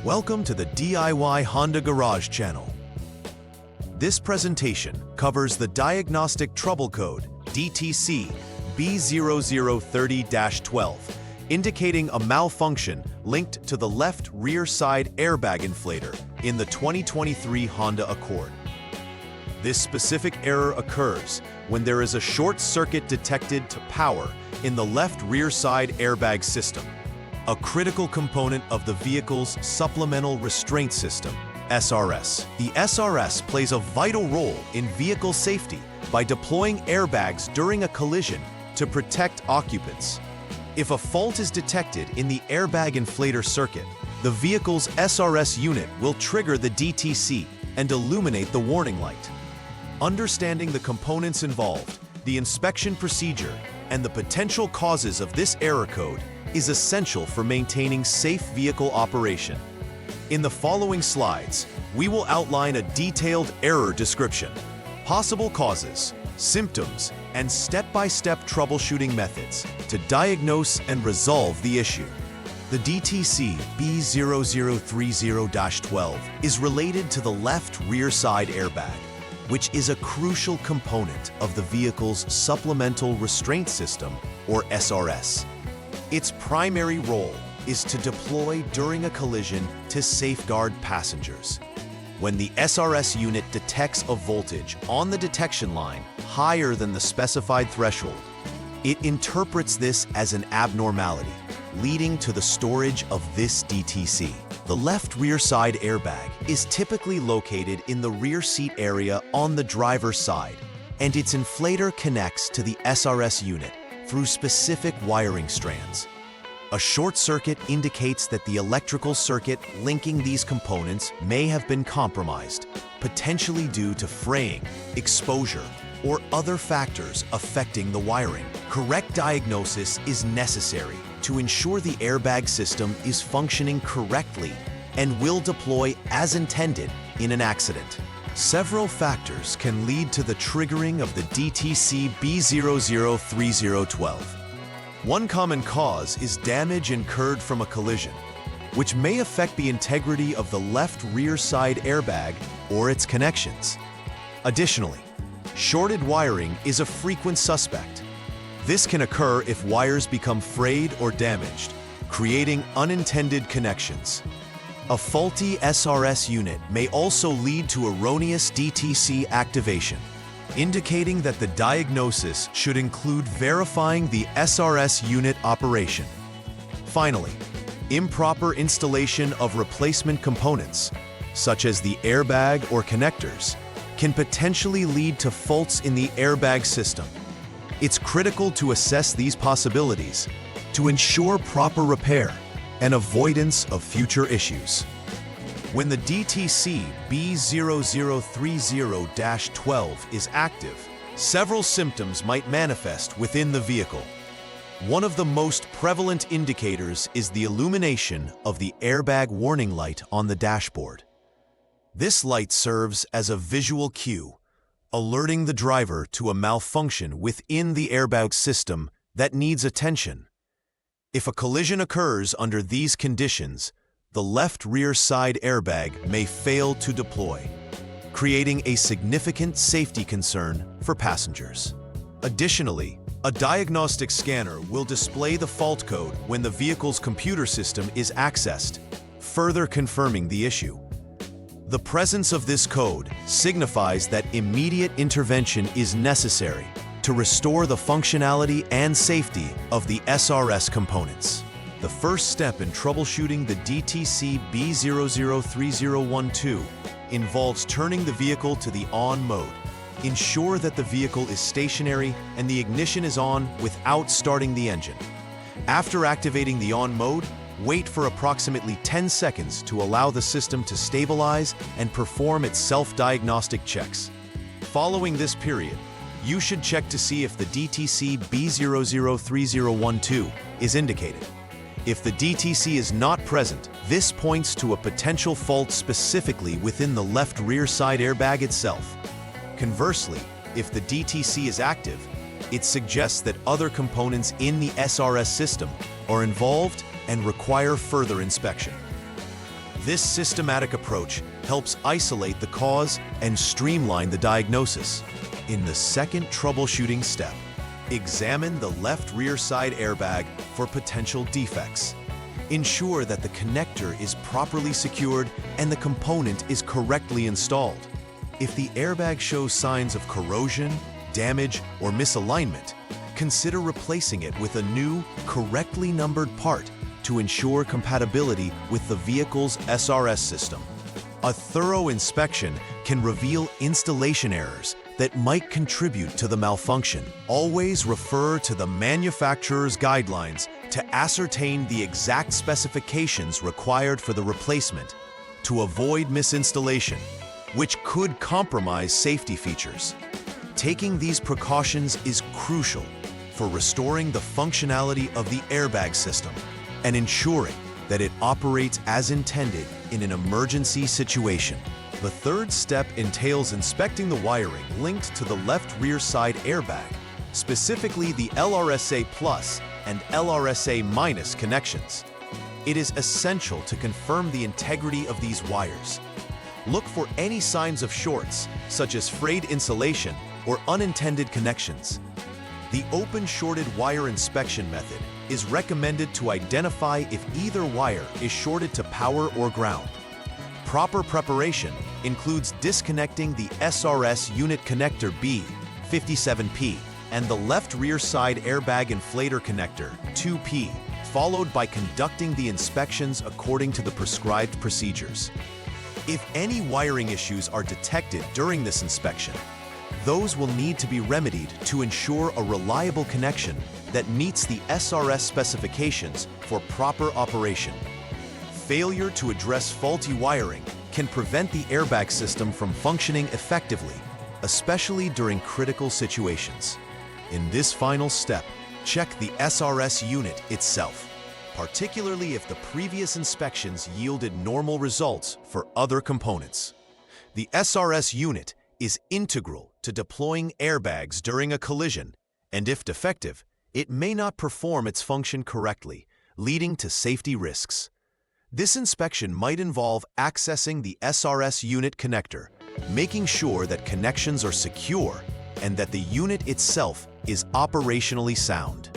Welcome to the DIY Honda Garage channel. This presentation covers the Diagnostic Trouble Code, DTC B0030-12, indicating a malfunction linked to the left rear side airbag inflator in the 2023 Honda Accord. This specific error occurs when there is a short circuit detected to power in the left rear side airbag system, a critical component of the vehicle's supplemental restraint system, SRS. The SRS plays a vital role in vehicle safety by deploying airbags during a collision to protect occupants. If a fault is detected in the airbag inflator circuit, the vehicle's SRS unit will trigger the DTC and illuminate the warning light. Understanding the components involved, the inspection procedure, and the potential causes of this error code is essential for maintaining safe vehicle operation. In the following slides, we will outline a detailed error description, possible causes, symptoms, and step-by-step troubleshooting methods to diagnose and resolve the issue. The DTC B0030-12 is related to the left rear side airbag, which is a crucial component of the vehicle's supplemental restraint system, or SRS. Its primary role is to deploy during a collision to safeguard passengers. When the SRS unit detects a voltage on the detection line higher than the specified threshold, it interprets this as an abnormality, leading to the storage of this DTC. The left rear side airbag is typically located in the rear seat area on the driver's side, and its inflator connects to the SRS unit through specific wiring strands. A short circuit indicates that the electrical circuit linking these components may have been compromised, potentially due to fraying, exposure, or other factors affecting the wiring. Correct diagnosis is necessary to ensure the airbag system is functioning correctly and will deploy as intended in an accident. Several factors can lead to the triggering of the DTC B0030-12. One common cause is damage incurred from a collision, which may affect the integrity of the left rear side airbag or its connections. Additionally, shorted wiring is a frequent suspect. This can occur if wires become frayed or damaged, creating unintended connections. A faulty SRS unit may also lead to erroneous DTC activation, indicating that the diagnosis should include verifying the SRS unit operation. Finally, improper installation of replacement components, such as the airbag or connectors, can potentially lead to faults in the airbag system. It's critical to assess these possibilities to ensure proper repair and avoidance of future issues. When the DTC B0030-12 is active, several symptoms might manifest within the vehicle. One of the most prevalent indicators is the illumination of the airbag warning light on the dashboard. This light serves as a visual cue, alerting the driver to a malfunction within the airbag system that needs attention. If a collision occurs under these conditions, the left rear side airbag may fail to deploy, creating a significant safety concern for passengers. Additionally, a diagnostic scanner will display the fault code when the vehicle's computer system is accessed, further confirming the issue. The presence of this code signifies that immediate intervention is necessary to restore the functionality and safety of the SRS components. The first step in troubleshooting the DTC B0030-12 involves turning the vehicle to the on mode. Ensure that the vehicle is stationary and the ignition is on without starting the engine. After activating the on mode, wait for approximately 10 seconds to allow the system to stabilize and perform its self-diagnostic checks. Following this period, you should check to see if the DTC B0030-12 is indicated. If the DTC is not present, this points to a potential fault specifically within the left rear side airbag itself. Conversely, if the DTC is active, it suggests that other components in the SRS system are involved and require further inspection. This systematic approach helps isolate the cause and streamline the diagnosis. In the second troubleshooting step, examine the left rear side airbag for potential defects. Ensure that the connector is properly secured and the component is correctly installed. If the airbag shows signs of corrosion, damage, or misalignment, consider replacing it with a new, correctly numbered part to ensure compatibility with the vehicle's SRS system. A thorough inspection can reveal installation errors that might contribute to the malfunction. Always refer to the manufacturer's guidelines to ascertain the exact specifications required for the replacement to avoid misinstallation, which could compromise safety features. Taking these precautions is crucial for restoring the functionality of the airbag system and ensuring that it operates as intended in an emergency situation. The third step entails inspecting the wiring linked to the left rear side airbag, specifically the LRSA Plus and LRSA Minus connections. It is essential to confirm the integrity of these wires. Look for any signs of shorts, such as frayed insulation or unintended connections. The open shorted wire inspection method is recommended to identify if either wire is shorted to power or ground. Proper preparation includes disconnecting the SRS unit connector B57P and the left rear side airbag inflator connector 2P, followed by conducting the inspections according to the prescribed procedures. If any wiring issues are detected during this inspection, those will need to be remedied to ensure a reliable connection that meets the SRS specifications for proper operation. Failure to address faulty wiring can prevent the airbag system from functioning effectively, especially during critical situations. In this final step, check the SRS unit itself, particularly if the previous inspections yielded normal results for other components. The SRS unit is integral to deploying airbags during a collision, and if defective, it may not perform its function correctly, leading to safety risks. This inspection might involve accessing the SRS unit connector, making sure that connections are secure and that the unit itself is operationally sound.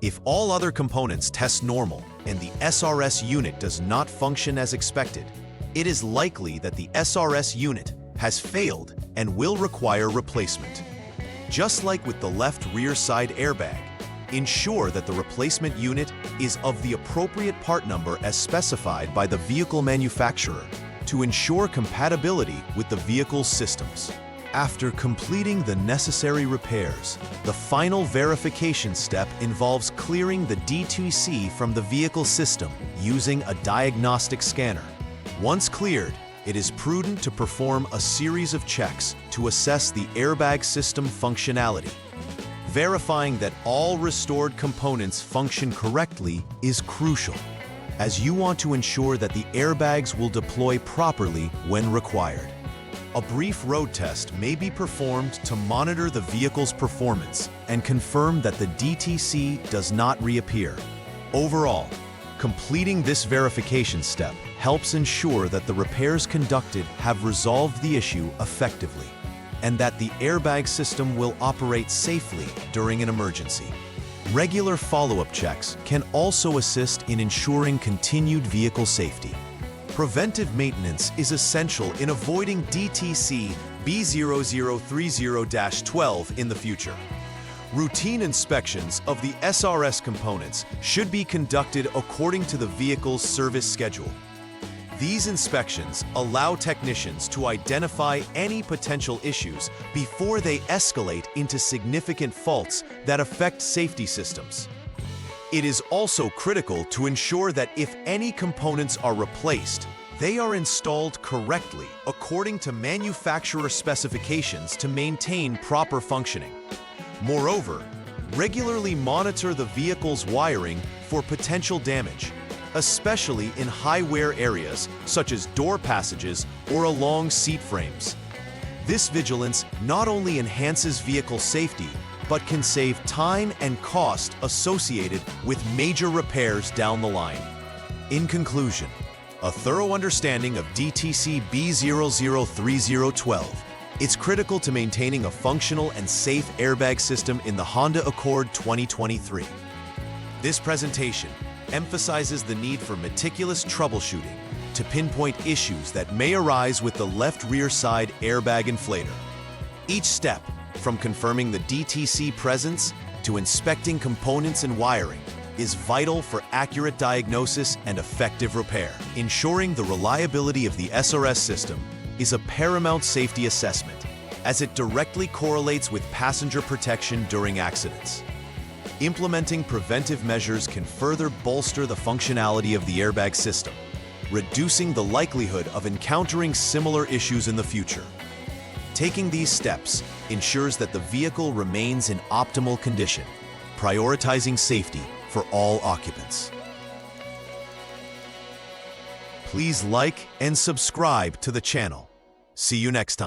If all other components test normal and the SRS unit does not function as expected, it is likely that the SRS unit has failed and will require replacement. Just like with the left rear side airbag, ensure that the replacement unit is of the appropriate part number as specified by the vehicle manufacturer to ensure compatibility with the vehicle's systems. After completing the necessary repairs, the final verification step involves clearing the DTC from the vehicle system using a diagnostic scanner. Once cleared, it is prudent to perform a series of checks to assess the airbag system functionality. Verifying that all restored components function correctly is crucial, as you want to ensure that the airbags will deploy properly when required. A brief road test may be performed to monitor the vehicle's performance and confirm that the DTC does not reappear. Overall, completing this verification step helps ensure that the repairs conducted have resolved the issue effectively, and that the airbag system will operate safely during an emergency. Regular follow-up checks can also assist in ensuring continued vehicle safety. Preventive maintenance is essential in avoiding DTC B0030-12 in the future. Routine inspections of the SRS components should be conducted according to the vehicle's service schedule. These inspections allow technicians to identify any potential issues before they escalate into significant faults that affect safety systems. It is also critical to ensure that if any components are replaced, they are installed correctly according to manufacturer specifications to maintain proper functioning. Moreover, regularly monitor the vehicle's wiring for potential damage, especially in high-wear areas such as door passages or along seat frames. This vigilance not only enhances vehicle safety, but can save time and cost associated with major repairs down the line. In conclusion, A thorough understanding of DTC B0030-12. It's critical to maintaining a functional and safe airbag system in the Honda Accord 2023. This presentation emphasizes the need for meticulous troubleshooting to pinpoint issues that may arise with the left rear side airbag inflator. Each step, from confirming the DTC presence to inspecting components and wiring, is vital for accurate diagnosis and effective repair. Ensuring the reliability of the SRS system is a paramount safety assessment, as it directly correlates with passenger protection during accidents. Implementing preventive measures can further bolster the functionality of the airbag system, reducing the likelihood of encountering similar issues in the future. Taking these steps ensures that the vehicle remains in optimal condition, prioritizing safety for all occupants. Please like and subscribe to the channel. See you next time.